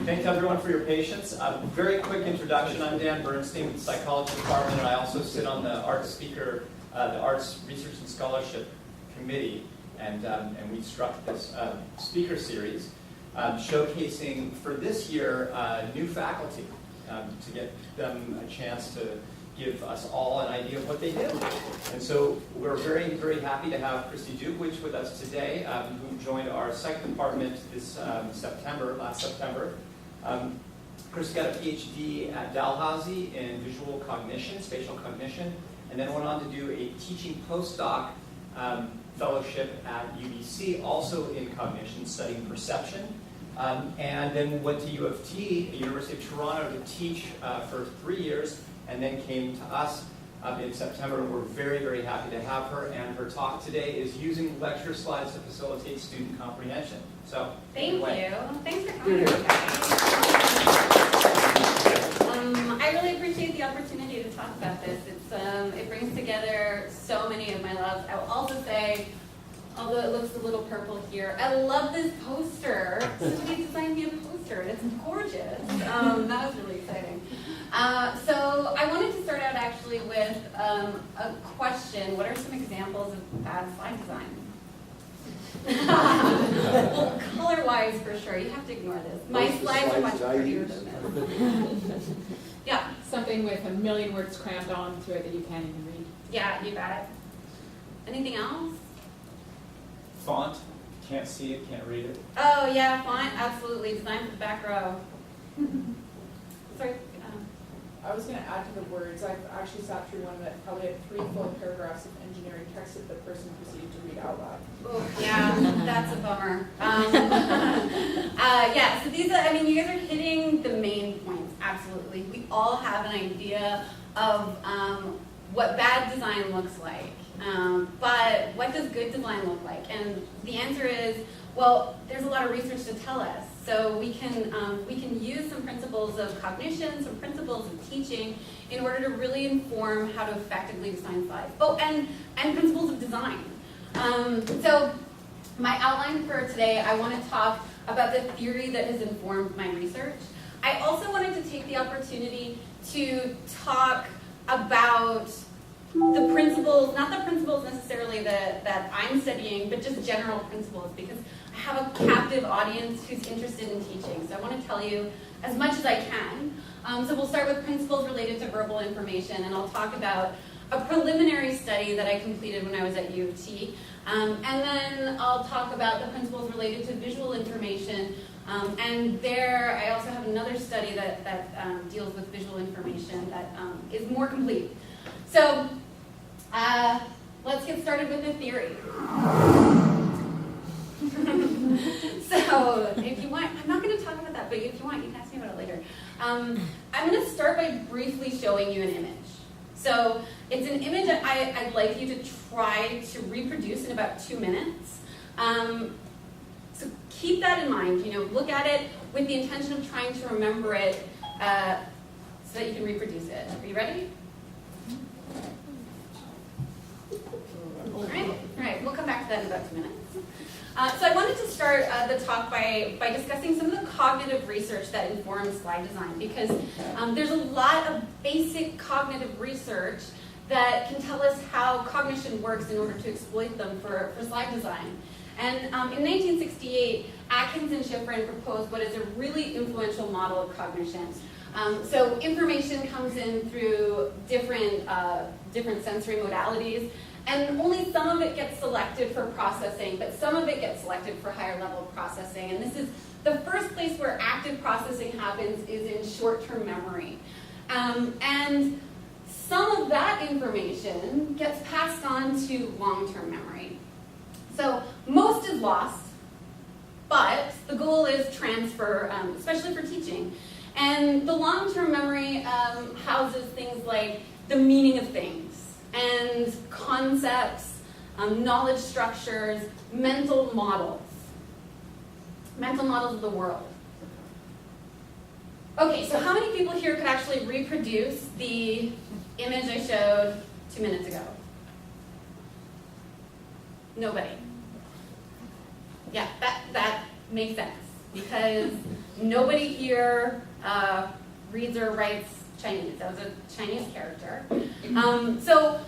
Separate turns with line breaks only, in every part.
Thanks everyone for your patience. Very quick introduction. I'm Dan Bernstein with the Psychology Department, and I also sit on the Arts Research and Scholarship Committee, and we struck this speaker series showcasing for this year new faculty to get them a chance to give us all an idea of what they do. And so we're very, very happy to have Kristie Dukewich with us today, who joined our psych department this last September. Kristie got a PhD at Dalhousie in visual cognition, spatial cognition, and then went on to do a teaching postdoc fellowship at UBC, also in cognition, studying perception. And then went to U of T, University of Toronto, to teach for 3 years, and then came to us in September. We're very, very happy to have her, and her talk today is using lecture slides to facilitate student comprehension. So,
thank you. Thanks for coming. I really appreciate the opportunity to talk about this. It brings together so many of my loves. I will also say, although it looks a little purple here, I love this poster. Somebody designed me a poster, and it's gorgeous. That was really exciting. So I wanted to start out actually with a question. What are some examples of bad slide design? Well, color-wise, for sure. You have to ignore this. My slides are much prettier than this. Yeah.
Something with a million words crammed onto it that you can't even read.
Yeah, you bet. Anything else?
Font, can't see it, can't read it.
Oh yeah, font, absolutely. Design for the back row. Sorry.
I was going to add to the words. I've actually sat through one that probably had 3 full paragraphs of engineering text that the person proceeded to read out loud.
Oh, yeah, that's a bummer. Yeah, so these are, I mean, you guys are hitting the main points, absolutely. We all have an idea of what bad design looks like. But what does good design look like? And the answer is, well, there's a lot of research to tell us. So we can use some principles of cognition, some principles of teaching in order to really inform how to effectively design slides. Oh, and principles of design. So my outline for today, I want to talk about the theory that has informed my research. I also wanted to take the opportunity to talk about the principles, not the principles necessarily that I'm studying, but just general principles, because I have a captive audience who's interested in teaching. So I want to tell you as much as I can. So we'll start with principles related to verbal information, and I'll talk about a preliminary study that I completed when I was at U of T. And then I'll talk about the principles related to visual information. And there I also have another study that deals with visual information that is more complete. So let's get started with the theory. So if you want, I'm not going to talk about that, but if you want, you can ask me about it later. I'm going to start by briefly showing you an image. So it's an image that I'd like you to try to reproduce in about 2 minutes. So keep that in mind. Look at it with the intention of trying to remember it so that you can reproduce it. Are you ready? All right, we'll come back to that in about 2 minutes. So I wanted to start the talk by discussing some of the cognitive research that informs slide design, because there's a lot of basic cognitive research that can tell us how cognition works in order to exploit them for slide design. And in 1968, Atkins and Schifrin proposed what is a really influential model of cognition. So information comes in through different sensory modalities, and only some of it gets selected for processing, but some of it gets selected for higher level processing. And this is the first place where active processing happens is in short-term memory. And some of that information gets passed on to long-term memory. So most is lost, but the goal is transfer, especially for teaching. And the long-term memory houses things like the meaning of things and concepts, knowledge structures, mental models of the world. Okay, so how many people here could actually reproduce the image I showed 2 minutes ago? Nobody. Yeah, that makes sense, because nobody here reads or writes Chinese. That was a Chinese character. So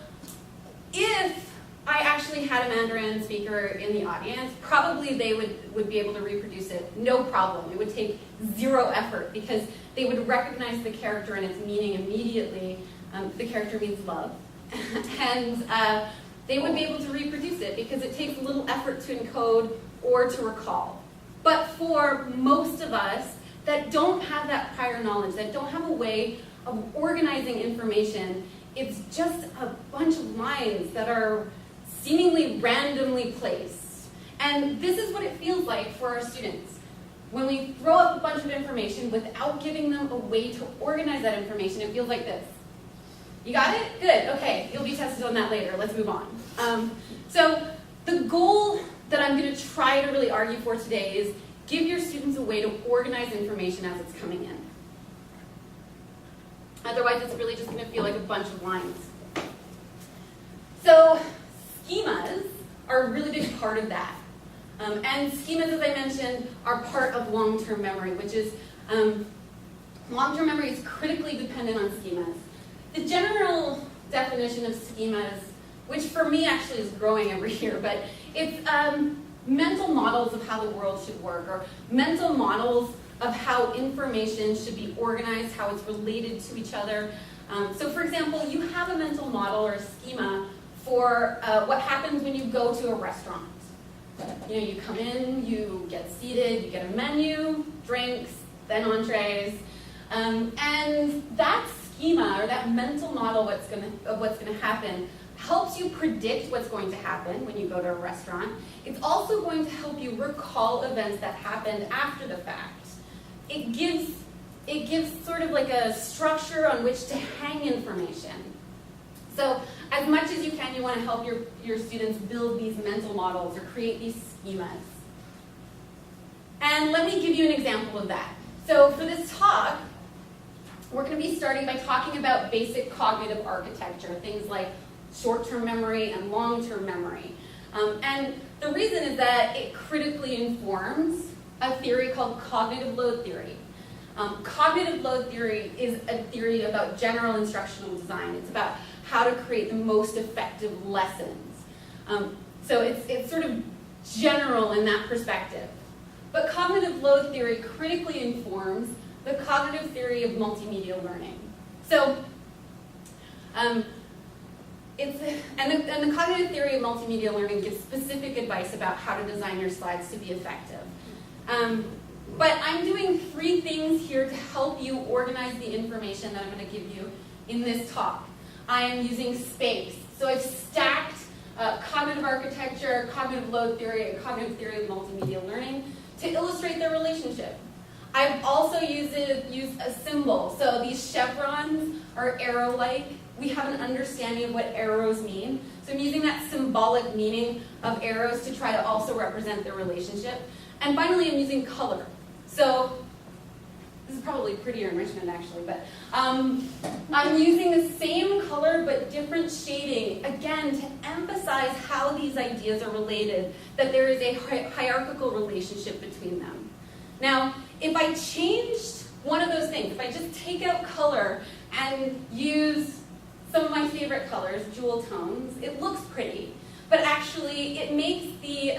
if I actually had a Mandarin speaker in the audience, probably they would be able to reproduce it, no problem. It would take zero effort because they would recognize the character and its meaning immediately. The character means love. And they would be able to reproduce it because it takes little effort to encode or to recall. But for most of us that don't have that prior knowledge, that don't have a way of organizing information, it's just a bunch of lines that are seemingly randomly placed. And this is what it feels like for our students. When we throw up a bunch of information without giving them a way to organize that information, it feels like this. You got it? Good, okay, you'll be tested on that later. Let's move on. So the goal that I'm gonna try to really argue for today is give your students a way to organize information as it's coming in. Otherwise, it's really just gonna feel like a bunch of lines. So schemas are a really big part of that. And schemas, as I mentioned, are part of long-term memory, which is, long-term memory is critically dependent on schemas. The general definition of schemas, which for me actually is growing every year, but it's mental models of how the world should work, or mental models of how information should be organized, how it's related to each other. So for example, you have a mental model or a schema for what happens when you go to a restaurant. You know, you come in, you get seated, you get a menu, drinks, then entrees, and that schema or that mental model of what's gonna happen helps you predict what's going to happen when you go to a restaurant. It's also going to help you recall events that happened after the fact. It gives sort of like a structure on which to hang information. So as much as you can, you want to help your students build these mental models or create these schemas. And let me give you an example of that. So for this talk, we're going to be starting by talking about basic cognitive architecture, things like short-term memory and long-term memory. And the reason is that it critically informs a theory called cognitive load theory. Cognitive load theory is a theory about general instructional design. It's about how to create the most effective lessons. So it's sort of general in that perspective. But cognitive load theory critically informs the cognitive theory of multimedia learning. So, the cognitive theory of multimedia learning gives specific advice about how to design your slides to be effective. But I'm doing 3 things here to help you organize the information that I'm going to give you in this talk. I am using space. So I've stacked cognitive architecture, cognitive load theory, and cognitive theory of multimedia learning to illustrate their relationship. I've also used a symbol. So these chevrons are arrow-like. We have an understanding of what arrows mean. So I'm using that symbolic meaning of arrows to try to also represent their relationship. And finally, I'm using color. So this is probably prettier in Richmond, actually, but I'm using the same color but different shading, again, to emphasize how these ideas are related, that there is a hierarchical relationship between them. Now, if I changed one of those things, if I just take out color and use some of my favorite colors, jewel tones, it looks pretty, but actually it makes the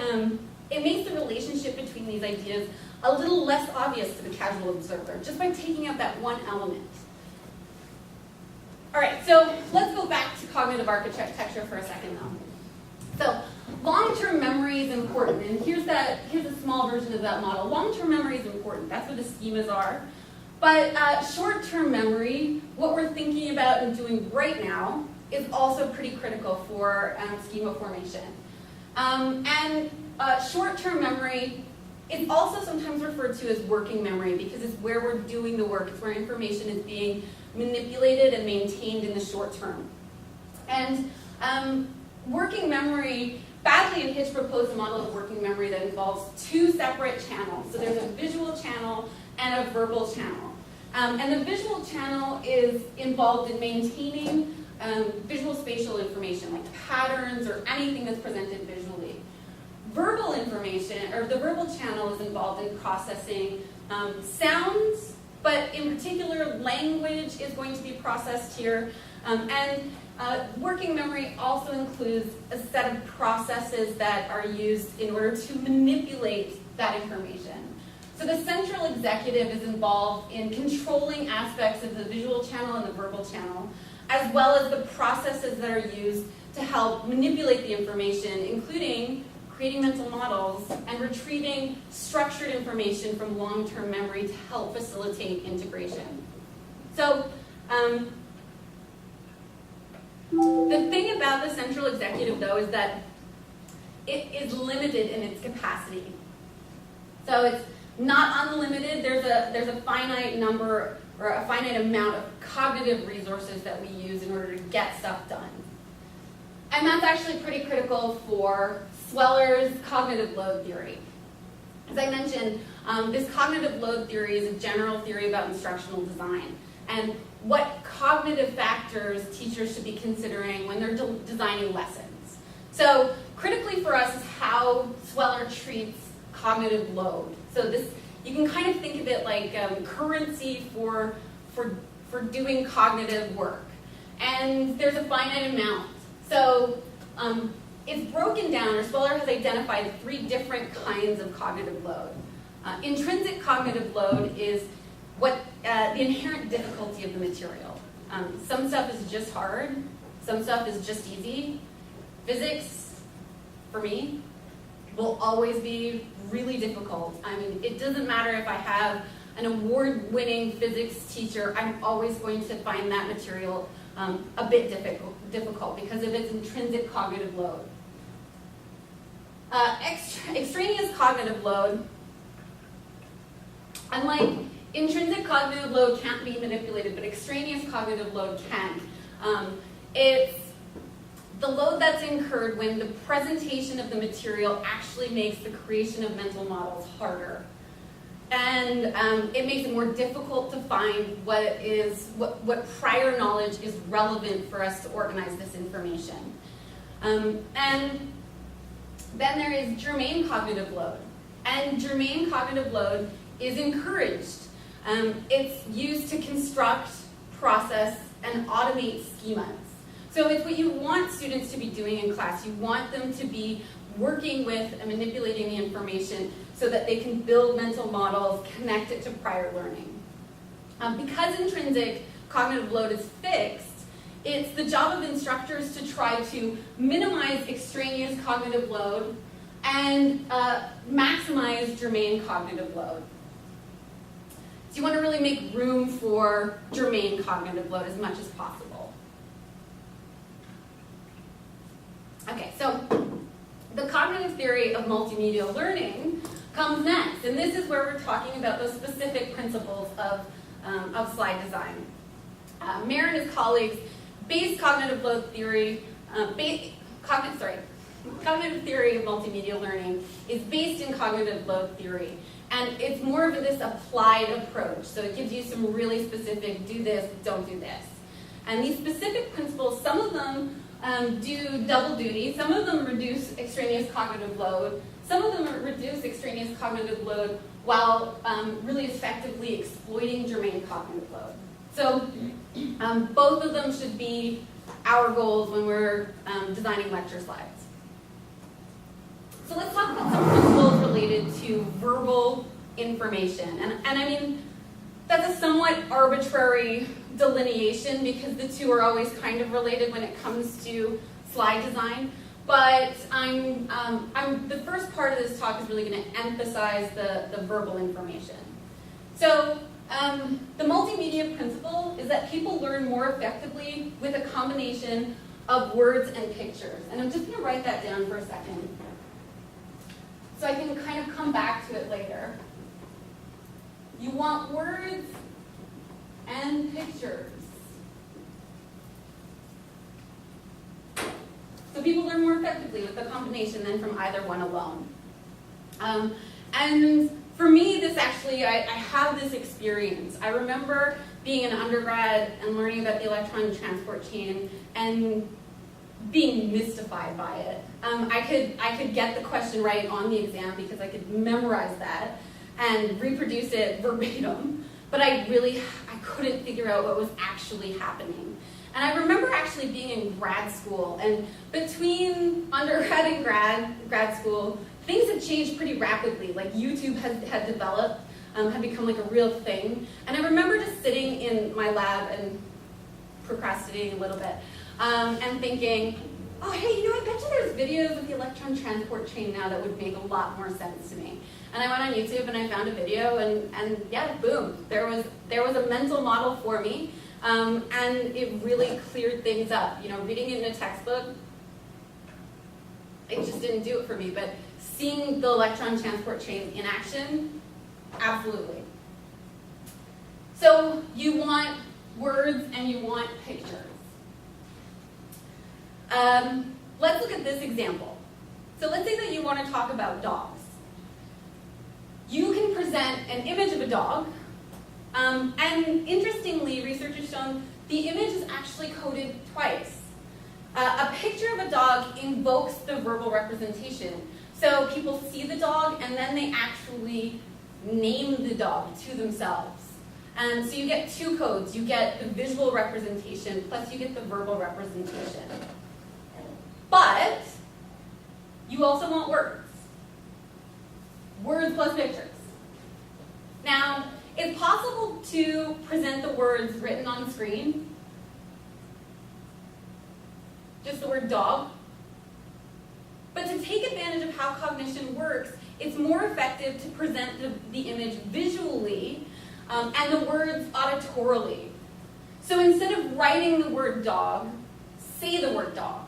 relationship between these ideas a little less obvious to the casual observer, just by taking out that one element. All right, so let's go back to cognitive architecture for a second though. So long-term memory is important, and here's a small version of that model. Long-term memory is important, that's what the schemas are. But short-term memory, what we're thinking about and doing right now, is also pretty critical for schema formation. Short-term memory is also sometimes referred to as working memory because it's where we're doing the work. It's where information is being manipulated and maintained in the short term. And working memory, Badley and Hitch proposed a model of working memory that involves 2 separate channels. So there's a visual channel and a verbal channel. And the visual channel is involved in maintaining visual spatial information, like patterns or anything that's presented visually. verbal information, or the verbal channel, is involved in processing sounds, but in particular language is going to be processed here. Working memory also includes a set of processes that are used in order to manipulate that information. So the central executive is involved in controlling aspects of the visual channel and the verbal channel, as well as the processes that are used to help manipulate the information, including creating mental models and retrieving structured information from long-term memory to help facilitate integration. So the thing about the central executive, though, is that it is limited in its capacity. So it's not unlimited. There's a finite number or a finite amount of cognitive resources that we use in order to get stuff done. And that's actually pretty critical for Sweller's cognitive load theory. As I mentioned, this cognitive load theory is a general theory about instructional design and what cognitive factors teachers should be considering when they're designing lessons. So critically for us is how Sweller treats cognitive load. So this, you can kind of think of it like currency for doing cognitive work. And there's a finite amount. So it's broken down, or Sweller has identified 3 different kinds of cognitive load. Intrinsic cognitive load is what the inherent difficulty of the material. Some stuff is just hard, some stuff is just easy. Physics, for me, will always be really difficult. I mean, it doesn't matter if I have an award-winning physics teacher, I'm always going to find that material a bit difficult because of its intrinsic cognitive load. Extraneous cognitive load, unlike intrinsic cognitive load can't be manipulated, but extraneous cognitive load can. It's the load that's incurred when the presentation of the material actually makes the creation of mental models harder. And it makes it more difficult to find what prior knowledge is relevant for us to organize this information. And then there is germane cognitive load. And germane cognitive load is encouraged. It's used to construct, process, and automate schemas. So it's what you want students to be doing in class. You want them to be working with and manipulating the information so that they can build mental models, connect it to prior learning. Because intrinsic cognitive load is fixed, it's the job of instructors to try to minimize extraneous cognitive load and maximize germane cognitive load. So you want to really make room for germane cognitive load as much as possible. Okay, so the cognitive theory of multimedia learning comes next, and this is where we're talking about the specific principles of slide design. Mayer and his colleagues based cognitive load theory, cognitive theory of multimedia learning is based in cognitive load theory, and it's more of this applied approach. So it gives you some really specific, do this, don't do this. And these specific principles, some of them do double duty. Some of them reduce extraneous cognitive load. Some of them reduce extraneous cognitive load while really effectively exploiting germane cognitive load. So both of them should be our goals when we're designing lecture slides. So let's talk about some principles related to verbal information. And I mean, that's a somewhat arbitrary delineation because the two are always kind of related when it comes to slide design. But the first part of this talk is really going to emphasize the verbal information. So the multimedia principle is that people learn more effectively with a combination of words and pictures. And I'm just going to write that down for a second so I can kind of come back to it later. You want words and pictures. So people learn more effectively with the combination than from either one alone. And for me, this actually, I have this experience. I remember being an undergrad and learning about the electron transport chain and being mystified by it. I could get the question right on the exam because I could memorize that and reproduce it verbatim, but I couldn't figure out what was actually happening. And I remember actually being in grad school, and between undergrad and grad school, things had changed pretty rapidly. Like YouTube had developed, had become like a real thing. And I remember just sitting in my lab and procrastinating a little bit, and thinking, oh hey, I bet you there's videos of the electron transport chain now that would make a lot more sense to me. And I went on YouTube and I found a video, and yeah, boom, there was a mental model for me, and it really cleared things up. Reading it in a textbook, it just didn't do it for me, but seeing the electron transport chain in action, absolutely. So you want words and you want pictures. Let's look at this example. So let's say that you want to talk about dogs. You can present an image of a dog, and interestingly, research has shown the image is actually coded twice. A picture of a dog invokes the verbal representation. So people see the dog and then they actually name the dog to themselves. And so you get two codes. You get the visual representation plus you get the verbal representation. But you also want words. Words plus pictures. Now, it's possible to present the words written on the screen. Just the word dog. But to take advantage of how cognition works, it's more effective to present the image visually and the words auditorily. So instead of writing the word dog, say the word dog.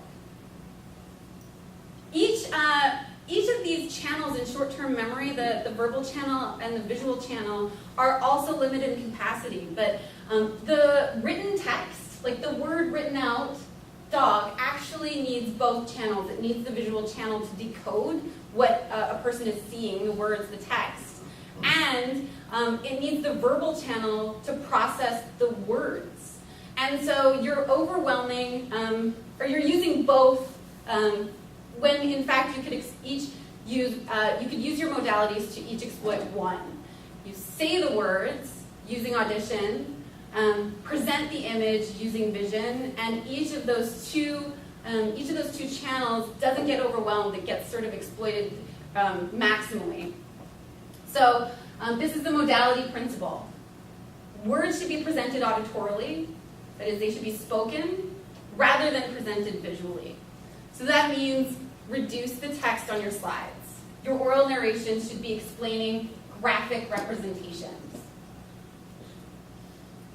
Each of these channels in short-term memory, the verbal channel and the visual channel, are also limited in capacity. But the written text, like the word written out, dog, actually needs both channels. It needs the visual channel to decode what a person is seeing, the words, the text. And it needs the verbal channel to process the words. And so you're overwhelming, or you're using both, when in fact you could use your modalities to each exploit one. You say the words using audition, present the image using vision, and each of those two channels doesn't get overwhelmed. It gets sort of exploited maximally. So this is the modality principle. Words should be presented auditorily, that is, they should be spoken rather than presented visually. So that means reduce the text on your slides. Your oral narration should be explaining graphic representations.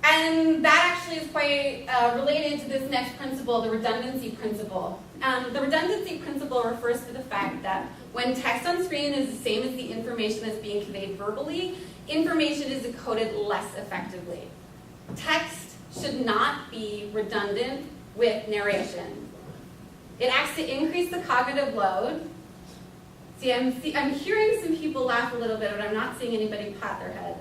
And that actually is quite related to this next principle, the redundancy principle. The redundancy principle refers to the fact that when text on screen is the same as the information that's being conveyed verbally, information is decoded less effectively. Text should not be redundant with narration. It acts to increase the cognitive load. I'm hearing some people laugh a little bit, but I'm not seeing anybody pat their head.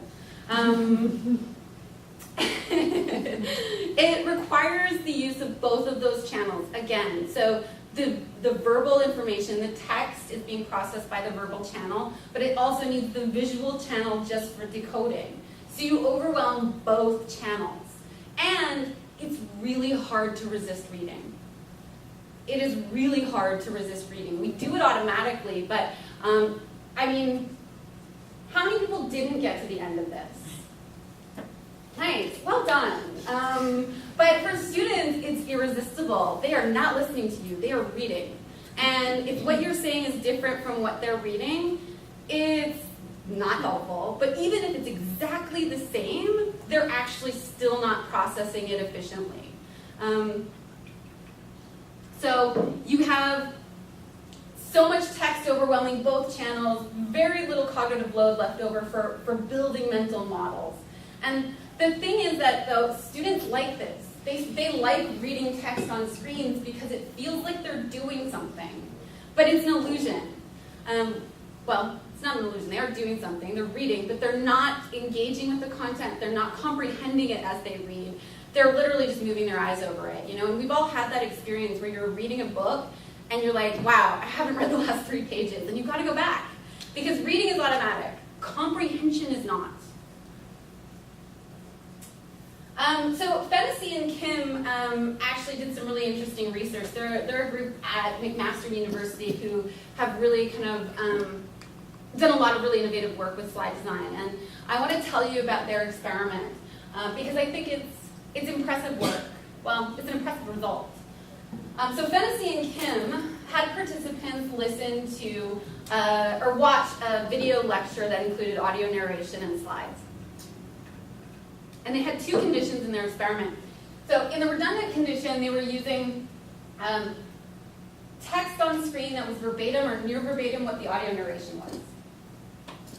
It requires the use of both of those channels, again. So the verbal information, the text is being processed by the verbal channel, but it also needs the visual channel just for decoding. So you overwhelm both channels. And it's really hard to resist reading. It is really hard to resist reading. We do it automatically, but how many people didn't get to the end of this? Nice, well done. But for students, it's irresistible. They are not listening to you, they are reading. And if what you're saying is different from what they're reading, it's not helpful. But even if it's exactly the same, they're actually still not processing it efficiently. So you have so much text overwhelming both channels, very little cognitive load left over for building mental models. And the thing is that, though, students like this. They like reading text on screens because it feels like they're doing something. But it's an illusion. It's not an illusion. They are doing something. They're reading, but they're not engaging with the content. They're not comprehending it as they read. they're literally just moving their eyes over it, you know, and we've all had that experience where you're reading a book and you're like, wow, I haven't read the last 3 pages, and you've got to go back. Because reading is automatic. Comprehension is not. So Fennessy and Kim actually did some really interesting research. They're a group at McMaster University who have really kind of done a lot of really innovative work with slide design. And I want to tell you about their experiment because I think it's impressive work. Well, it's an impressive result. So Fennessy and Kim had participants listen to or watch a video lecture that included audio narration and slides. And they had 2 conditions in their experiment. So in the redundant condition, they were using text on screen that was verbatim or near verbatim what the audio narration was.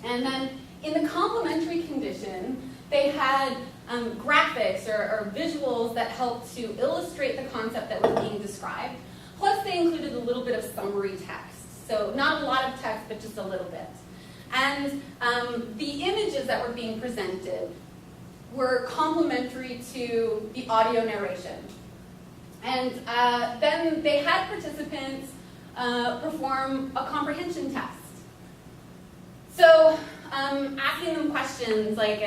And then in the complementary condition, they had graphics or visuals that helped to illustrate the concept that was being described. Plus they included a little bit of summary text. So not a lot of text, but just a little bit. And the images that were being presented were complementary to the audio narration. And then they had participants perform a comprehension test. So asking them questions like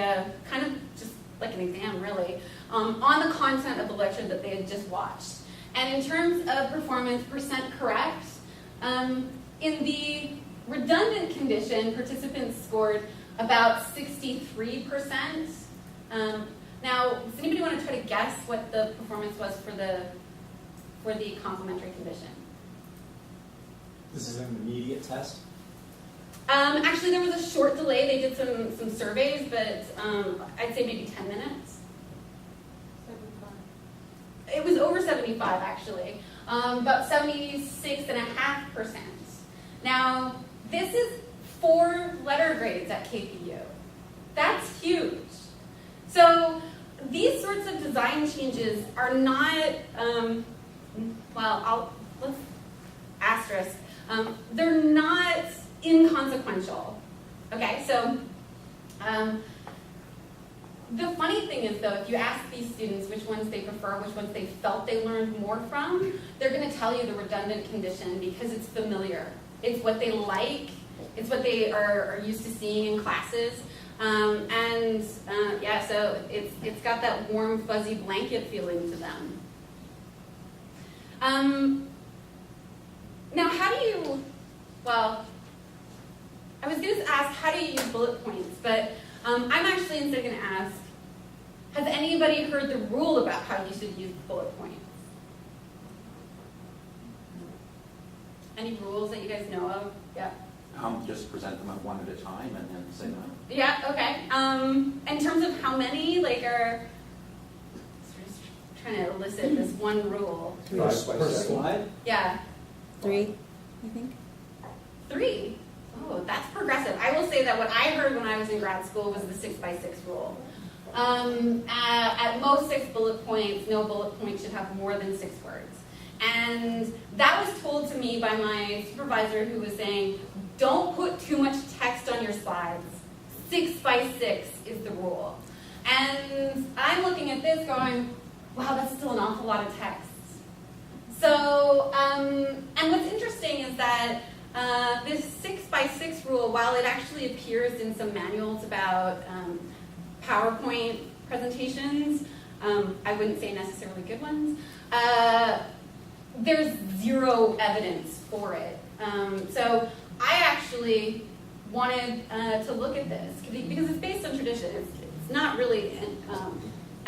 kind of just like an exam really, on the content of the lecture that they had just watched. And in terms of performance, percent correct, in the redundant condition, participants scored about 63%. Now, does anybody want to try to guess what the performance was for the complementary condition?
This is an immediate test?
Actually, there was a short delay. They did some surveys, but I'd say maybe 10 minutes.
75.
It was over 75, actually. About 76.5%. Now, this is 4 letter grades at KPU. That's huge. So these sorts of design changes are not, let's asterisk, they're not inconsequential. Okay, so the funny thing is though, if you ask these students which ones they prefer, which ones they felt they learned more from, they're going to tell you the redundant condition because it's familiar. It's what they like, it's what they are used to seeing in classes. So it's got that warm, fuzzy blanket feeling to them. Now, how do you, I was going to ask, how do you use bullet points? But I'm actually instead going to ask, has anybody heard the rule about how you should use bullet points? Any rules that you guys know of? Yeah.
Just present them one at a time and then say them.
Yeah, okay. In terms of how many, are just trying to elicit this one rule.
Per slide?
Yeah.
3, I think.
3? Oh, that's progressive. I will say that what I heard when I was in grad school was the 6x6 rule. At most 6 bullet points, no bullet point should have more than 6 words. And that was told to me by my supervisor who was saying, don't put too much text on your slides. 6x6 is the rule. And I'm looking at this going, wow, that's still an awful lot of text. So, and what's interesting is that this 6x6 rule, while it actually appears in some manuals about PowerPoint presentations, I wouldn't say necessarily good ones, there's 0 evidence for it. So I actually wanted to look at this because it's based on tradition. It's not really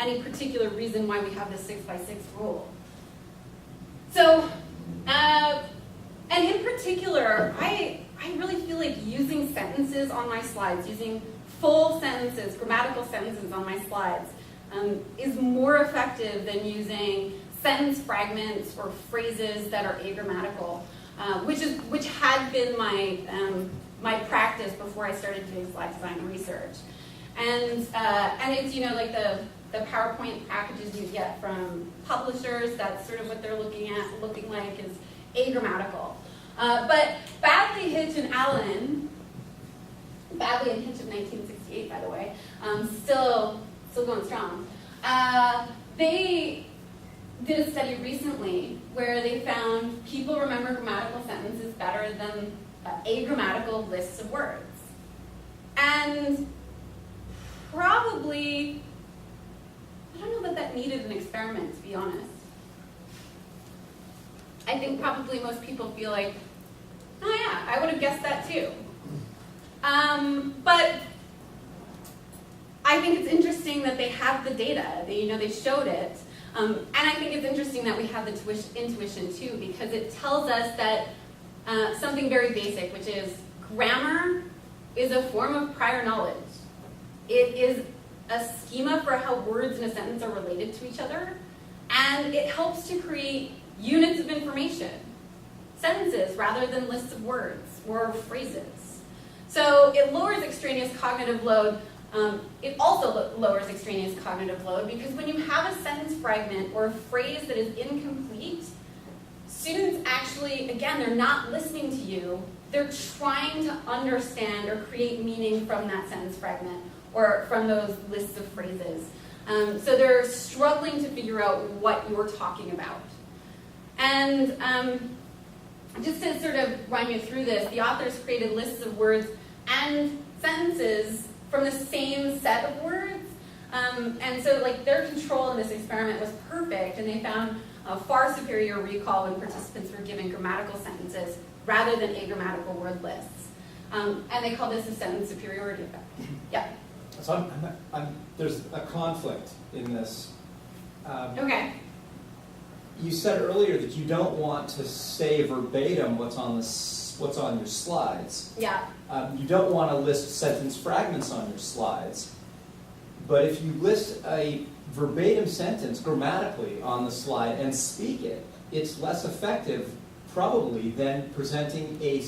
any particular reason why we have this 6x6 rule. So, and in particular, I really feel like using sentences on my slides, using full sentences, grammatical sentences on my slides, is more effective than using sentence fragments or phrases that are agrammatical, which had been my practice before I started doing slide design research. And it's, like the PowerPoint packages you get from publishers, that's sort of what they're looking like is agrammatical. But Badley, Hitch, and Allen, Badley and Hitch of 1968, by the way, still going strong. They did a study recently where they found people remember grammatical sentences better than agrammatical lists of words. And probably, I don't know that needed an experiment, to be honest. I think probably most people feel like, oh yeah, I would have guessed that too. But I think it's interesting that they have the data. They showed it. And I think it's interesting that we have the intuition too, because it tells us that something very basic, which is grammar is a form of prior knowledge. It is a schema for how words in a sentence are related to each other, and it helps to create units of information, sentences rather than lists of words or phrases. So it lowers extraneous cognitive load. It also lowers extraneous cognitive load because when you have a sentence fragment or a phrase that is incomplete, students actually, again, they're not listening to you. They're trying to understand or create meaning from that sentence fragment or from those lists of phrases. So they're struggling to figure out what you're talking about. And just to sort of run you through this, the authors created lists of words and sentences from the same set of words. And so like their control in this experiment was perfect, and they found a far superior recall when participants were given grammatical sentences rather than agrammatical word lists. And they call this a sentence superiority effect. Yeah.
So there's a conflict in this.
Okay.
You said earlier that you don't want to say verbatim what's on your slides.
Yeah.
You don't want to list sentence fragments on your slides. But if you list a verbatim sentence grammatically on the slide and speak it, it's less effective probably than presenting a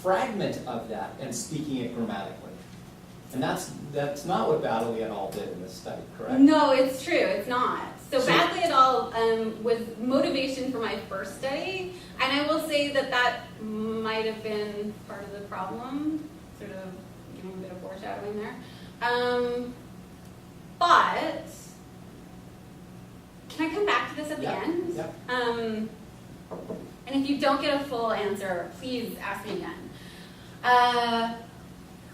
fragment of that and speaking it grammatically. And that's not what Baddeley et al. Did in this study, correct?
No, it's true. It's not. So Baddeley et al. Was motivation for my first study, and I will say that might have been part of the problem, sort of giving a bit of foreshadowing there. But can I come back to this at the end?
Yep.
And if you don't get a full answer, please ask me again.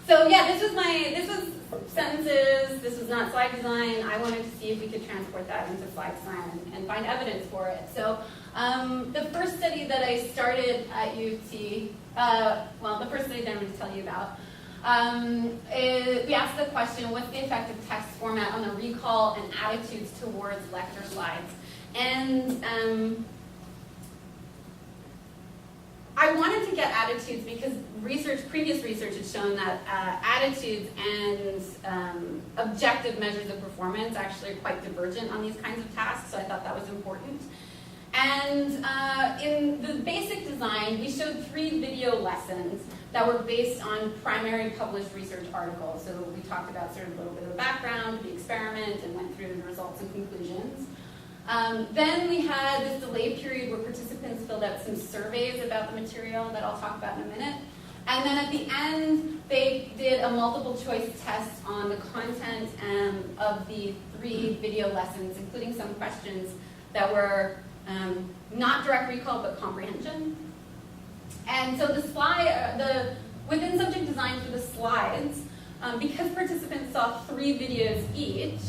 So yeah, this was sentences. This was not slide design. I wanted to see if we could transport that into slide design and find evidence for it. So the first study that I started at UT, the first study that I'm going to tell you about, we asked the question, what's the effect of text format on the recall and attitudes towards lecture slides? And I wanted to get attitudes because previous research had shown that attitudes and objective measures of performance actually are quite divergent on these kinds of tasks, so I thought that was important. And in the basic design, we showed 3 video lessons that were based on primary published research articles. So we talked about sort of a little bit of the background, the experiment, and went through the results and conclusions. Then we had this delay period where participants filled out some surveys about the material that I'll talk about in a minute. And then at the end, they did a multiple choice test on the content of the 3 video lessons, including some questions that were not direct recall, but comprehension. And so the within subject design for the slides, because participants saw 3 videos each,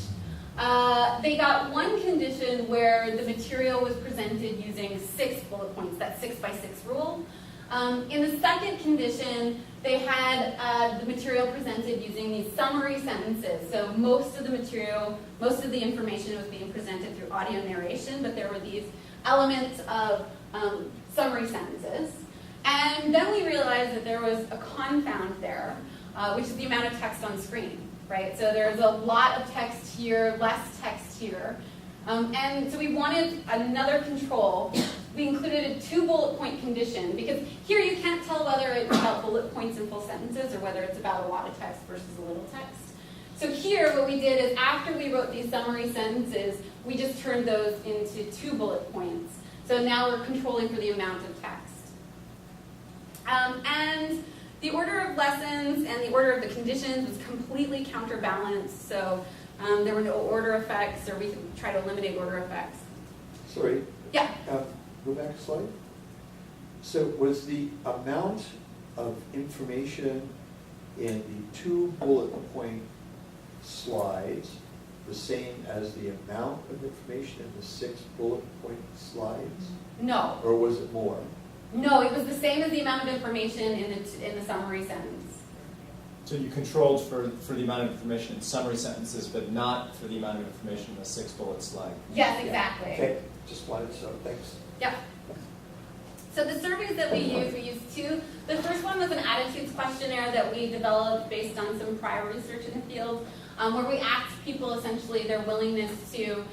they got one condition where the material was presented using 6 bullet points, that 6x6 rule. In the second condition, they had the material presented using these summary sentences. So most of the information was being presented through audio narration, but there were these elements of summary sentences. And then we realized that there was a confound there, which is the amount of text on screen, right? So there's a lot of text here, less text here. And so we wanted another control. We included a 2 bullet point condition, because here you can't tell whether it's about bullet points and full sentences or whether it's about a lot of text versus a little text. So here what we did is after we wrote these summary sentences, we just turned those into 2 bullet points. So now we're controlling for the amount of text. And the order of lessons and the order of the conditions was completely counterbalanced. So There were no order effects, or we could try to eliminate order effects.
Sorry.
Yeah.
Go back a slide. So was the amount of information in the 2 bullet point slides the same as the amount of information in the 6 bullet point slides?
No.
Or was it more?
No, it was the same as the amount of information in the summary sentence.
So you controlled for the amount of information in summary sentences, but not for the amount of information in the 6 bullet slide.
Yes, exactly.
Okay, just wanted to know, thanks.
Yep. So the surveys that we used 2. The first one was an attitudes questionnaire that we developed based on some prior research in the field, where we asked people essentially their willingness to,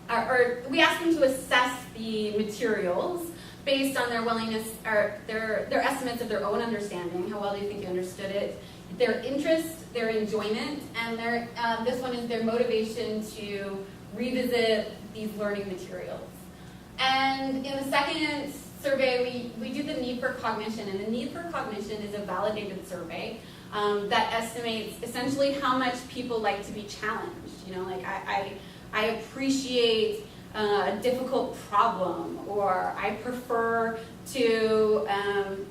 or we asked them to assess the materials based on their willingness, or their estimates of their own understanding, how well do you think you understood it, their interest, their enjoyment, and this one is their motivation to revisit these learning materials. And in the second survey, we do the need for cognition, and the need for cognition is a validated survey that estimates essentially how much people like to be challenged. You know, like I appreciate a difficult problem, or I prefer to,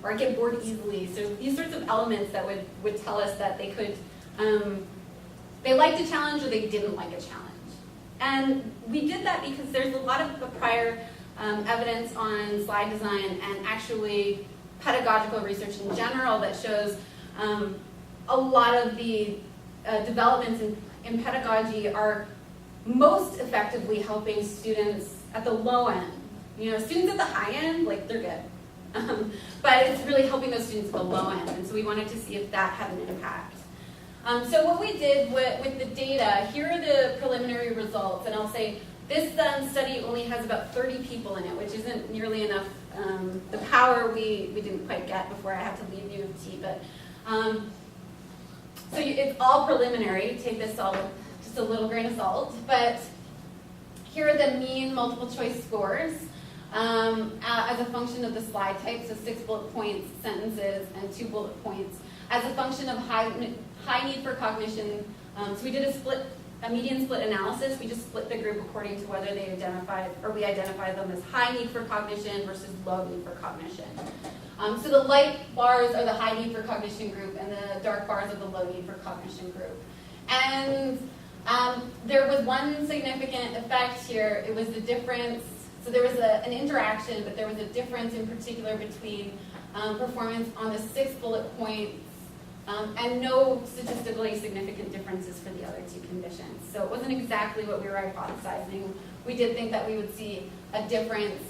or I get bored easily. So these sorts of elements that would tell us that they could, they liked a challenge or they didn't like a challenge. And we did that because there's a lot of prior evidence on slide design and actually pedagogical research in general that shows a lot of the developments in pedagogy are most effectively helping students at the low end. You know, students at the high end, like, they're good. But it's really helping those students at the low end, and so we wanted to see if that had an impact. So what we did with the data, here are the preliminary results, and I'll say this study only has about 30 people in it, which isn't nearly enough. The power we didn't quite get before I had to leave U of T, but so it's all preliminary. Take this all with just a little grain of salt, but here are the mean multiple choice scores as a function of the slide type, so 6 bullet points, sentences, and 2 bullet points, as a function of high need for cognition. So we did a median split analysis. We just split the group according to whether they identified, or we identified them as high need for cognition versus low need for cognition. So the light bars are the high need for cognition group, and the dark bars are the low need for cognition group. And there was one significant effect here. It was the difference. So there was an interaction, but there was a difference in particular between performance on the 6 bullet points and no statistically significant differences for the other 2 conditions. So it wasn't exactly what we were hypothesizing. We did think that we would see a difference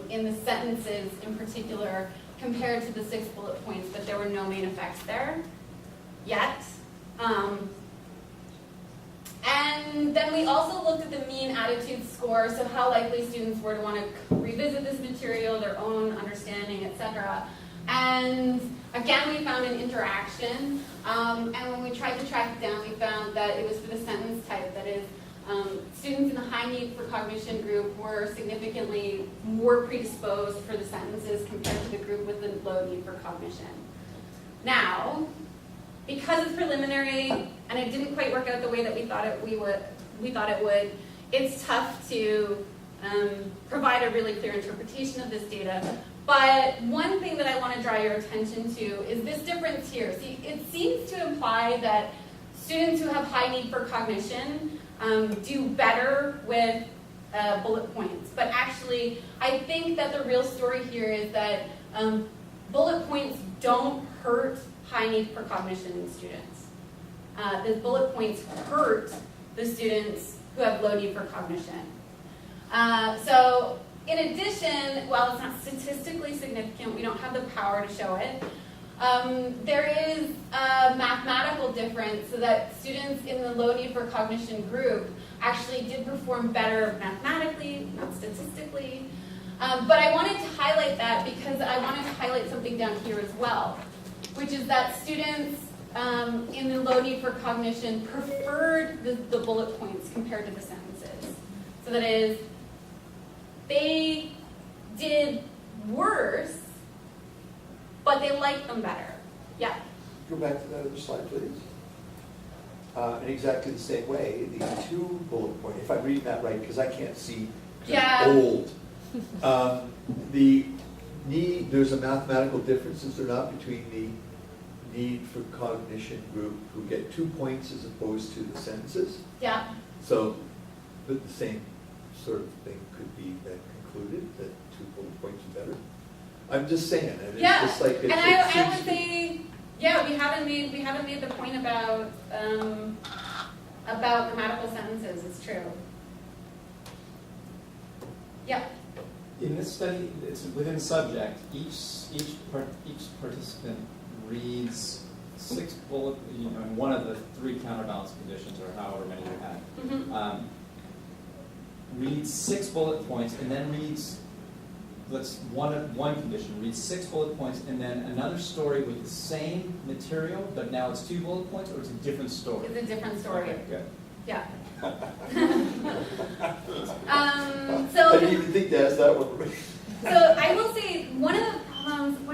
in the sentences in particular compared to the 6 bullet points, but there were no main effects there yet. And then we also looked at the mean attitude score, so how likely students were to want to revisit this material, their own understanding, etc. And again, we found an interaction, and when we tried to track it down, we found that it was for the sentence type, that is, students in the high need for cognition group were significantly more predisposed for the sentences compared to the group with the low need for cognition. Now, because it's preliminary and it didn't quite work out the way that we thought it would, it's tough to provide a really clear interpretation of this data. But one thing that I want to draw your attention to is this difference here. See, it seems to imply that students who have high need for cognition do better with bullet points. But actually, I think that the real story here is that bullet points don't hurt high need for cognition in students. The bullet points hurt the students who have low need for cognition. So in addition, while it's not statistically significant, we don't have the power to show it, there is a mathematical difference so that students in the low need for cognition group actually did perform better mathematically, not statistically. But I wanted to highlight that because I wanted to highlight something down here as well, which is that students in the low need for cognition preferred the bullet points compared to the sentences. So that is, they did worse, but they liked them better. Yeah?
Go back to that other slide, please. in exactly the same way, the 2 bullet point, if I'm reading that right, because I can't see, 'cause
Yeah.
I'm old. The need, there's a mathematical difference, is there not, between the need for cognition group who get 2 points as opposed to the sentences?
Yeah.
So, but the same sort of thing could be then concluded, that 2 bullet points are better? I'm just saying, and it's
Yeah,
just like,
and
it
I
seems
would
to be-
say, yeah, we haven't made the point about grammatical sentences. It's true. Yeah.
In this study, it's within subject, each participant reads 6 bullet, in one of the 3 counterbalance conditions, or however many you had.
Mhm.
Reads 6 bullet points, and then reads, one condition, reads 6 bullet points, and then another story with the same material, but now it's 2 bullet points, or it's a different story?
It's a different story.
Okay, good.
Yeah.
I didn't even think to ask that one.
So I will say one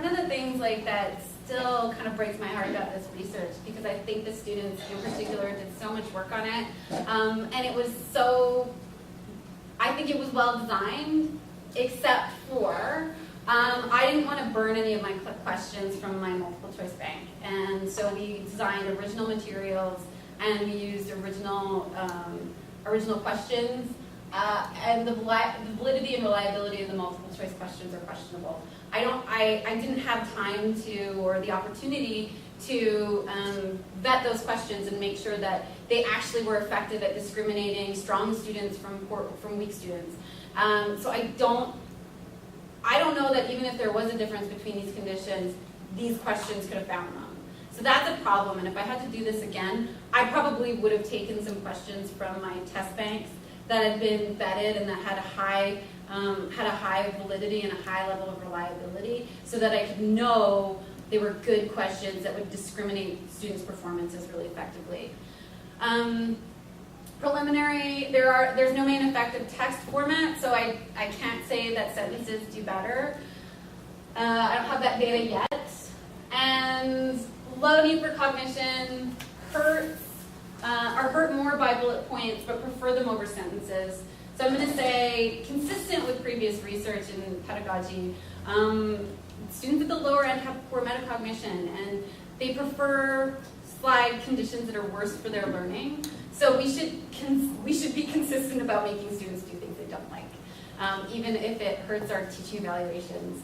of the things like that still kind of breaks my heart about this research, because I think the students in particular did so much work on it, and it was I think it was well designed, except for I didn't want to burn any of my questions from my multiple choice bank, and so we designed original materials and we used original questions. And the validity and reliability of the multiple choice questions are questionable. I didn't have time to, or the opportunity to vet those questions and make sure that they actually were effective at discriminating strong students from weak students. So I don't know that even if there was a difference between these conditions, these questions could have found them. So that's a problem, and if I had to do this again, I probably would have taken some questions from my test banks that had been vetted and that had a high validity and a high level of reliability, so that I could know they were good questions that would discriminate students' performances really effectively. Preliminary, there's no main effective text format, so I can't say that sentences do better. I don't have that data yet. And low need for cognition are hurt more by bullet points, but prefer them over sentences. So I'm going to say, consistent with previous research in pedagogy, students at the lower end have poor metacognition, and they prefer slide conditions that are worse for their learning. So we should be consistent about making students do things they don't like, even if it hurts our teaching evaluations.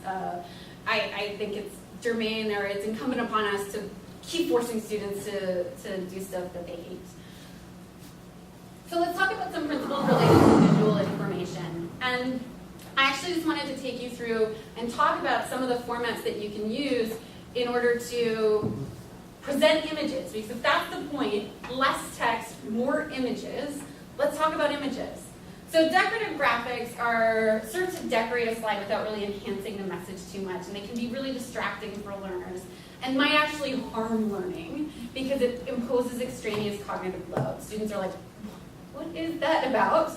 I think it's germane, or it's incumbent upon us to keep forcing students to do stuff that they hate. So let's talk about some principles related to visual information. And I actually just wanted to take you through and talk about some of the formats that you can use in order to present images. Because if that's the point, less text, more images, let's talk about images. So decorative graphics serve to decorate a slide without really enhancing the message too much, and they can be really distracting for learners and might actually harm learning because it imposes extraneous cognitive load. Students are like, what is that about?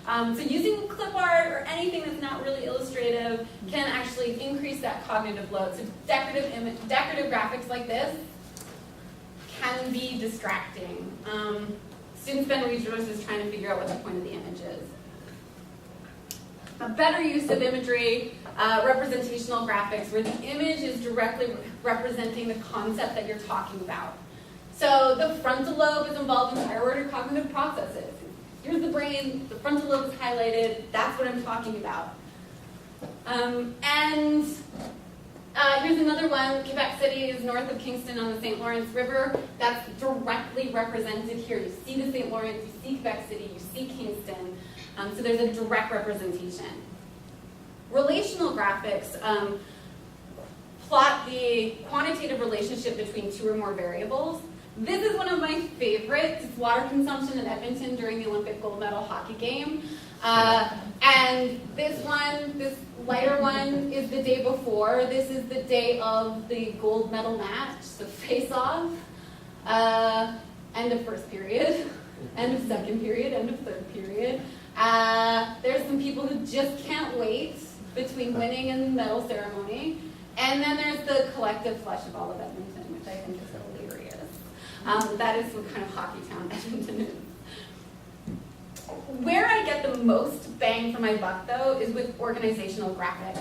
So using clip art or anything that's not really illustrative can actually increase that cognitive load. So decorative graphics like this can be distracting. Students spend resources trying to figure out what the point of the image is. A better use of imagery, representational graphics, where the image is directly representing the concept that you're talking about. So the frontal lobe is involved in higher order cognitive processes. Here's the brain, the frontal lobe is highlighted, that's what I'm talking about. Here's another one. Quebec City is north of Kingston on the St. Lawrence River. That's directly represented here. You see the St. Lawrence, you see Quebec City, you see Kingston. So there's a direct representation. Relational graphics plot the quantitative relationship between 2 or more variables. This is one of my favorites. It's water consumption in Edmonton during the Olympic gold medal hockey game. And this lighter one is the day before. This is the day of the gold medal match, so face-off, end of first period, end of second period, end of third period. There's some people who just can't wait between winning and the medal ceremony. And then there's the collective flush of all of Edmonton, which I think is hilarious. That is what kind of hockey town Edmonton is. Where I get the most bang for my buck, though, is with organizational graphics.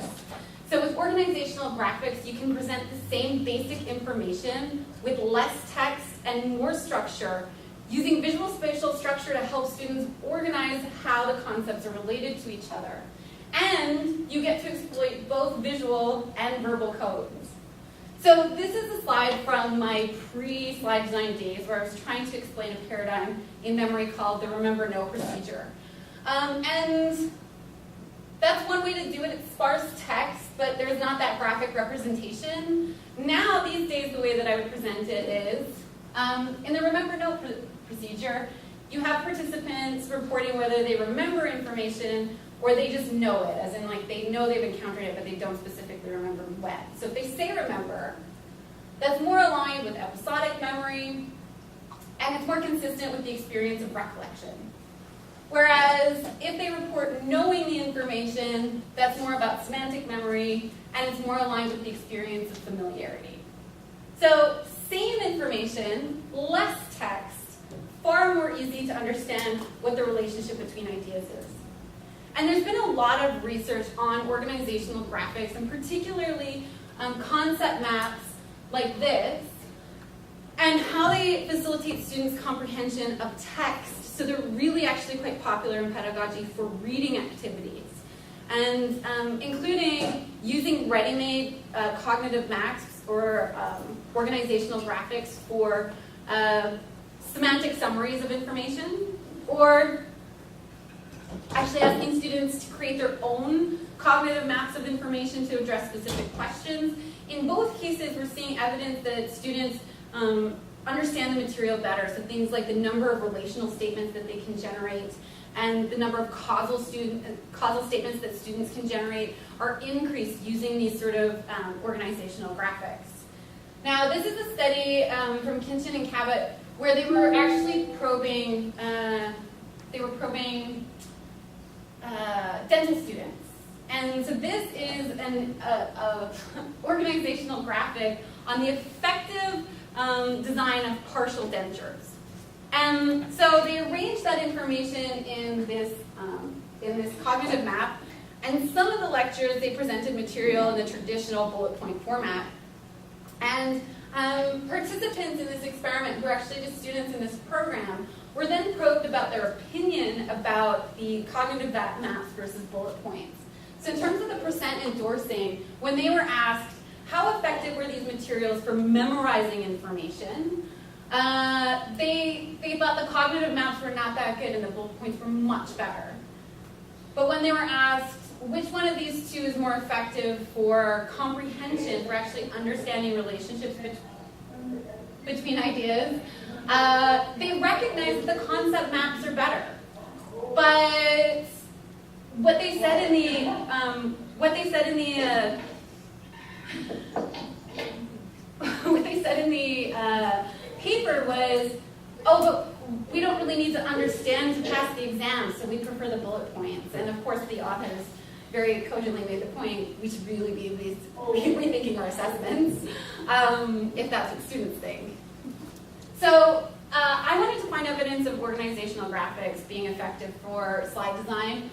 So with organizational graphics, you can present the same basic information with less text and more structure, using visual spatial structure to help students organize how the concepts are related to each other. And you get to exploit both visual and verbal codes. So this is a slide from my pre-slide design days where I was trying to explain a paradigm in memory called the remember no procedure. And that's one way to do it. It's sparse text, but there's not that graphic representation. Now, these days, the way that I would present it is, in the remember no procedure, you have participants reporting whether they remember information or they just know it, as in like they know they've encountered it, but they don't specifically remember when. So if they say remember, that's more aligned with episodic memory, and it's more consistent with the experience of recollection. Whereas if they report knowing the information, that's more about semantic memory, and it's more aligned with the experience of familiarity. So same information, less text, far more easy to understand what the relationship between ideas is. And there's been a lot of research on organizational graphics, and particularly concept maps like this, and how they facilitate students' comprehension of text. So they're really actually quite popular in pedagogy for reading activities, and including using ready-made cognitive maps or organizational graphics for semantic summaries of information, or actually asking students to create their own cognitive maps of information to address specific questions. In both cases, we're seeing evidence that students understand the material better. So things like the number of relational statements that they can generate and the number of causal statements that students can generate are increased using these sort of organizational graphics. Now, this is a study from Kinchin and Cabot where they were actually probing dental students. And so this is an organizational graphic on the effective design of partial dentures. And so they arranged that information in this cognitive map. And some of the lectures, they presented material in the traditional bullet point format. And participants in this experiment, who are actually just students in this program, were then probed about their opinion about the cognitive maps versus bullet points. So in terms of the percent endorsing, when they were asked how effective were these materials for memorizing information, they thought the cognitive maps were not that good and the bullet points were much better. But when they were asked which one of these two is more effective for comprehension, for actually understanding relationships between ideas, they recognized that the concept maps are better. But what they said in the paper was, oh, but we don't really need to understand to pass the exam, so we prefer the bullet points. And of course, the authors very cogently made the point, we should really be at least rethinking our assessments, if that's what students think. So I wanted to find evidence of organizational graphics being effective for slide design.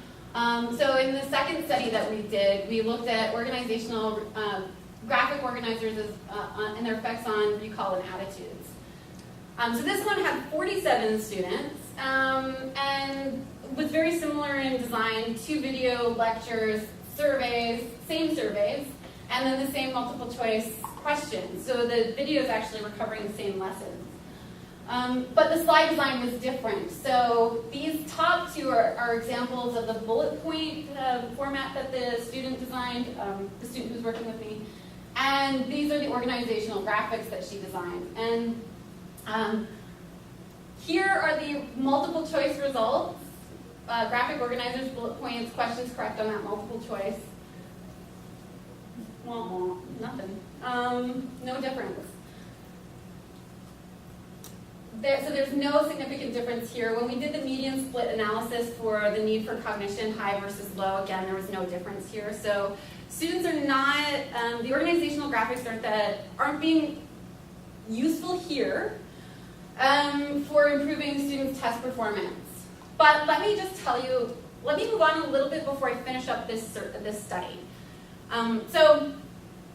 So in the second study that we did, we looked at organizational graphic organizers and their effects on recall and attitudes. So this one had 47 students and was very similar in design, 2 video lectures, surveys, same surveys, and then the same multiple choice questions. So the videos actually were covering the same lessons. But the slide design was different. So these top 2 are examples of the bullet point format that the student designed, the student who's working with me. And these are the organizational graphics that she designed. And here are the multiple choice results. Graphic organizers, bullet points, questions correct on that multiple choice. Nothing. No difference. So there's no significant difference here. When we did the median split analysis for the need for cognition, high versus low, again, there was no difference here. So students are not, the organizational graphics aren't being useful here. for improving students' test performance. But let me just tell you, let me move on a little bit before I finish up this study. So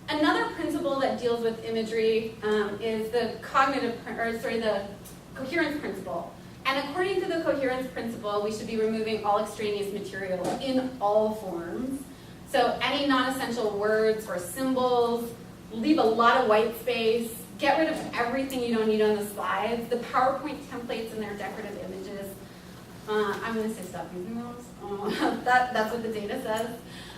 another principle that deals with imagery is the the coherence principle. And according to the coherence principle, we should be removing all extraneous material in all forms. So any non-essential words or symbols, leave a lot of white space, get rid of everything you don't need on the slides. The PowerPoint templates and their decorative images, I'm going to say stop using those. That's what the data says.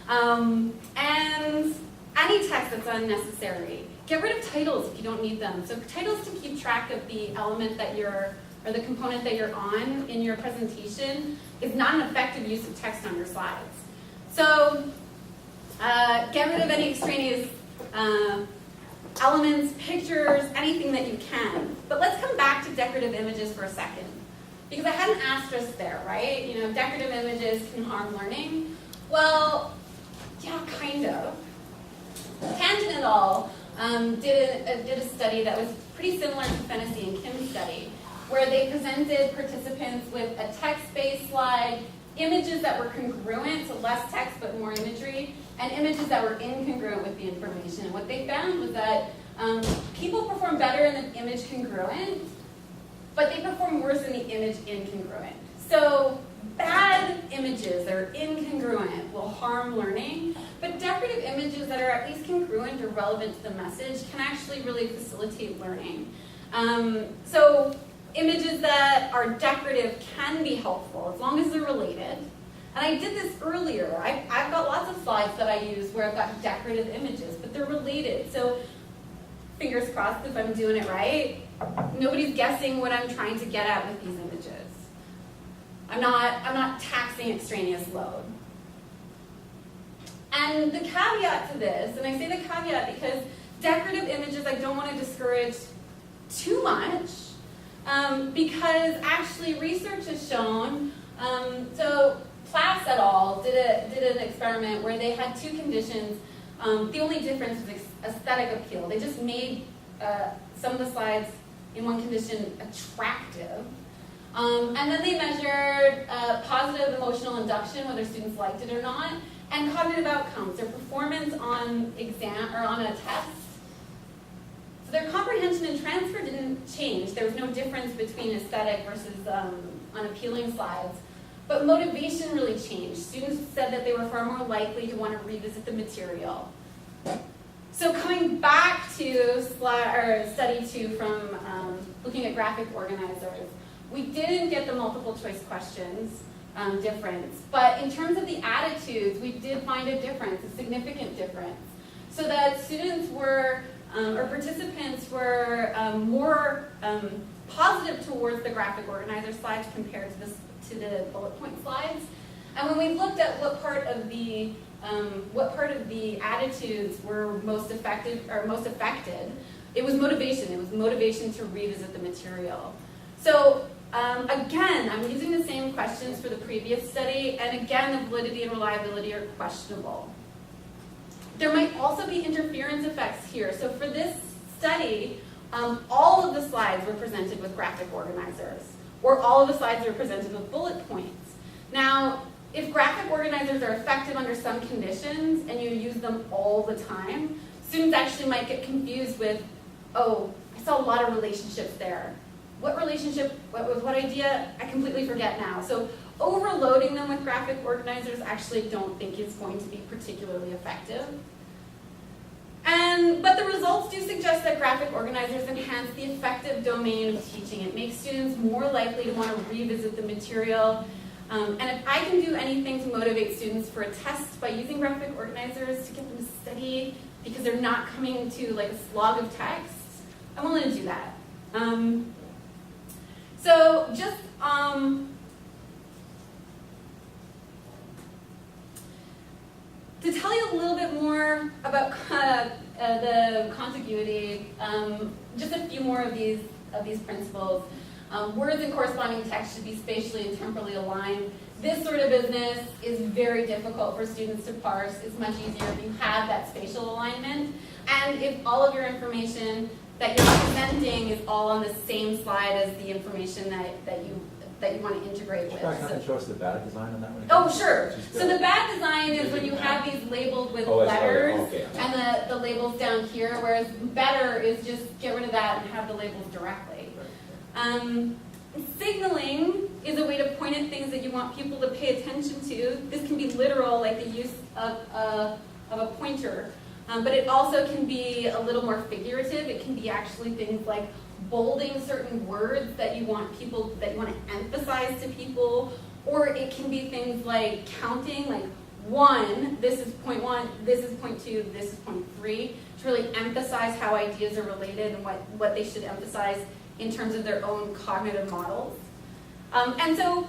And any text that's unnecessary. Get rid of titles if you don't need them. So titles to keep track of the element that you're, or the component that you're on in your presentation is not an effective use of text on your slides. So get rid of any extraneous elements, pictures, anything that you can. But let's come back to decorative images for a second. Because I had an asterisk there, right? You know, decorative images can harm learning. Well, yeah, kind of. Tangent et al. Did a study that was pretty similar to Fennessy and Kim's study, where they presented participants with a text-based slide, images that were congruent, so less text but more imagery, and images that were incongruent with the information. And what they found was that people perform better in the image congruent, but they perform worse in the image incongruent. So bad images that are incongruent will harm learning, but decorative images that are at least congruent or relevant to the message can actually really facilitate learning. So images that are decorative can be helpful as long as they're related. And I did this earlier. I've got lots of slides that I use where I've got decorative images, but they're related. So fingers crossed if I'm doing it right. Nobody's guessing what I'm trying to get at with these images. I'm not taxing extraneous load. And the caveat to this, and I say the caveat because decorative images I don't want to discourage too much, because actually research has shown, so Plass et al. did an experiment where they had two conditions. The only difference was aesthetic appeal. They just made some of the slides in one condition attractive. And then they measured positive emotional induction, whether students liked it or not, and cognitive outcomes, their performance on exam or on a test. So their comprehension and transfer didn't change. There was no difference between aesthetic versus unappealing slides. But motivation really changed. Students said that they were far more likely to want to revisit the material. So coming back to study 2 from looking at graphic organizers, we didn't get the multiple choice questions difference, but in terms of the attitudes, we did find a difference, a significant difference. So that students were, or participants were more positive towards the graphic organizer slides compared to the bullet point slides. And when we looked at what part of the attitudes were most effective or most affected, it was motivation. It was motivation to revisit the material. So again, I'm using the same questions for the previous study, and again, the validity and reliability are questionable. There might also be interference effects here. So for this study, all of the slides were presented with graphic organizers, or all of the slides were presented with bullet points. Now, if graphic organizers are effective under some conditions and you use them all the time, students actually might get confused with, oh, I saw a lot of relationships there. What relationship, what idea, I completely forget now. So overloading them with graphic organizers actually don't think is going to be particularly effective. But the results do suggest that graphic organizers enhance the effective domain of teaching. It makes students more likely to want to revisit the material. And if I can do anything to motivate students for a test by using graphic organizers to get them to study because they're not coming to like a slog of text, I'm willing to do that. So just to tell you a little bit more about the contiguity, just a few more of these principles. Words and corresponding text should be spatially and temporally aligned. This sort of business is very difficult for students to parse. It's much easier if you have that spatial alignment. And if all of your information that you're presenting is all on the same slide as the information that you want to integrate with.
Can you show us the bad design on that one?
Oh, sure. So the bad design is when you have these labeled with letters and the labels down here, whereas better is just get rid of that and have the labels directly. Signaling is a way to point at things that you want people to pay attention to. This can be literal, like the use of a pointer, but it also can be a little more figurative. It can be actually things like bolding certain words that you want to emphasize to people, or it can be things like counting, like 1, this is point 1, this is point 2, this is point 3, to really emphasize how ideas are related and what they should emphasize in terms of their own cognitive models. And so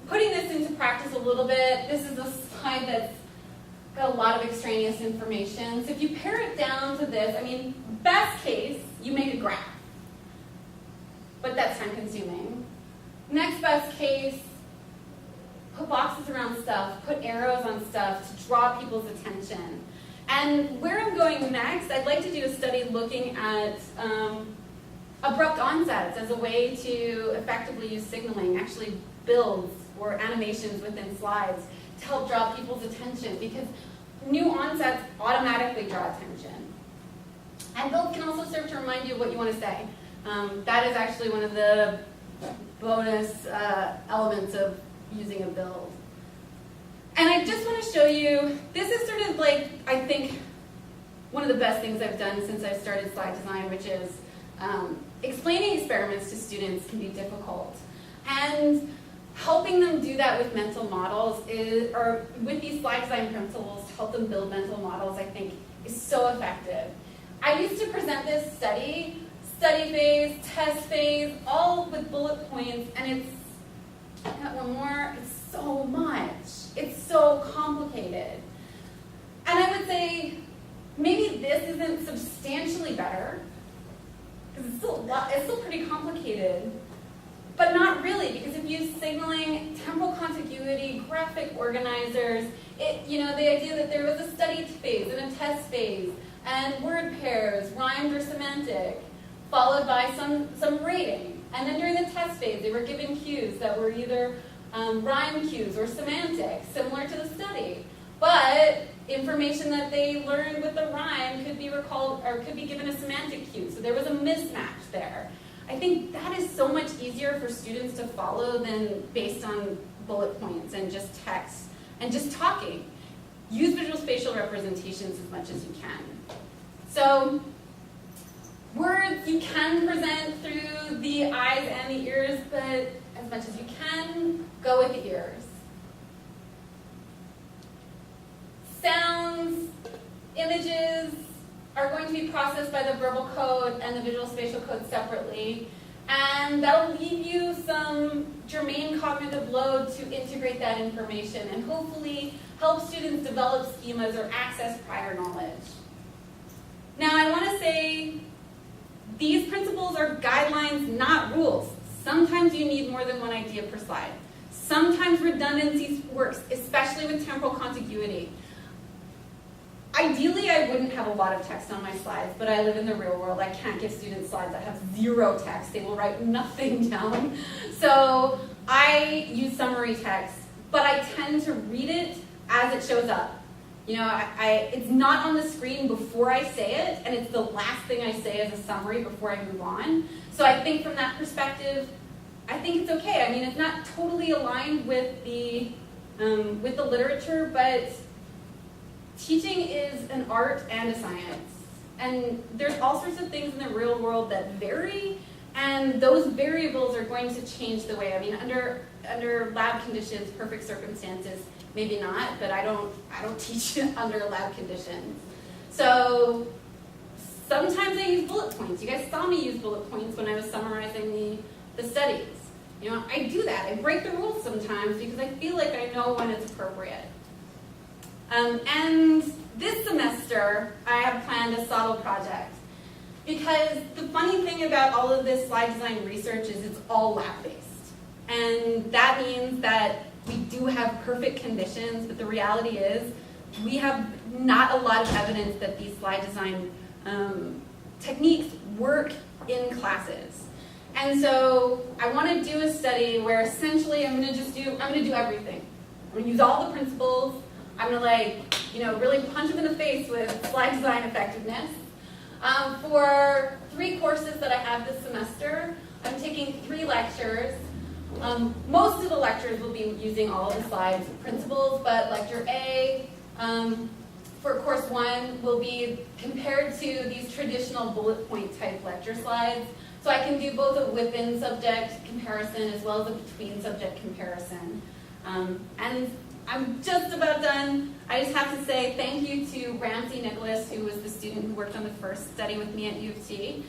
putting this into practice a little bit, this is a slide that's got a lot of extraneous information. So if you pare it down to this, I mean, best case, you make a graph. But that's time consuming. Next best case, put boxes around stuff, put arrows on stuff to draw people's attention. And where I'm going next, I'd like to do a study looking at abrupt onsets as a way to effectively use signaling, actually builds or animations within slides to help draw people's attention, because new onsets automatically draw attention. And build can also serve to remind you of what you want to say. That is actually one of the bonus elements of using a build. And I just want to show you, this is sort of like, I think, one of the best things I've done since I've started slide design, which is explaining experiments to students can be difficult. And helping them do that with mental models or with these slide design principles to help them build mental models, I think, is so effective. I used to present this study phase, test phase, all with bullet points, and I got one more, it's so much. It's so complicated. And I would say, maybe this isn't substantially better, because it's still pretty complicated, but not really, because if you use signaling, temporal contiguity, graphic organizers, the idea that there was a study phase and a test phase, and word pairs, rhymed or semantic, followed by some rating. And then during the test phase, they were given cues that were either rhyme cues or semantic, similar to the study. But information that they learned with the rhyme could be recalled or could be given a semantic cue. So there was a mismatch there. I think that is so much easier for students to follow than based on bullet points and just text and just talking. Use visual spatial representations as much as you can. So words you can present through the eyes and the ears, but as much as you can, go with the ears. Sounds, images are going to be processed by the verbal code and the visual spatial code separately, and that'll leave you some germane cognitive load to integrate that information and hopefully help students develop schemas or access prior knowledge. Now, I want to say these principles are guidelines, not rules. Sometimes you need more than one idea per slide. Sometimes redundancy works, especially with temporal contiguity. Ideally, I wouldn't have a lot of text on my slides, but I live in the real world. I can't give students slides that have zero text. They will write nothing down. So I use summary text, but I tend to read it as it shows up. It's not on the screen before I say it, and it's the last thing I say as a summary before I move on. So I think from that perspective, I think it's okay. I mean, it's not totally aligned with the literature, but teaching is an art and a science. And there's all sorts of things in the real world that vary, and those variables are going to change the way. I mean, under lab conditions, perfect circumstances, maybe not, but I don't teach under lab conditions. So sometimes I use bullet points. You guys saw me use bullet points when I was summarizing the studies. I do that. I break the rules sometimes because I feel like I know when it's appropriate. And this semester, I have planned a SOTL project, because the funny thing about all of this slide design research is it's all lab-based. And that means that we do have perfect conditions, but the reality is we have not a lot of evidence that these slide design techniques work in classes. And so I want to do a study where essentially I'm going to do everything. I'm going to use all the principles. I'm going to really punch them in the face with slide design effectiveness. For 3 courses that I have this semester, I'm taking 3 lectures. Most of the lectures will be using all of the slides principles, but lecture A for course 1 will be compared to these traditional bullet point type lecture slides. So I can do both a within subject comparison as well as a between subject comparison. And I'm just about done. I just have to say thank you to Ramsey Nicholas, who was the student who worked on the first study with me at U of T.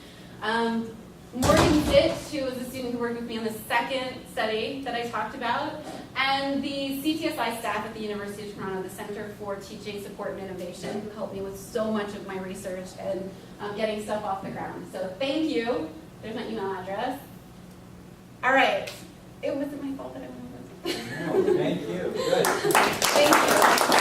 Morgan Ditch, who was the student who worked with me on the second study that I talked about, and the CTSI staff at the University of Toronto, the Center for Teaching Support and Innovation, who helped me with so much of my research and getting stuff off the ground. So thank you. There's my email address. All right. It wasn't my fault that I went over.
No, thank you. Good.
Thank you.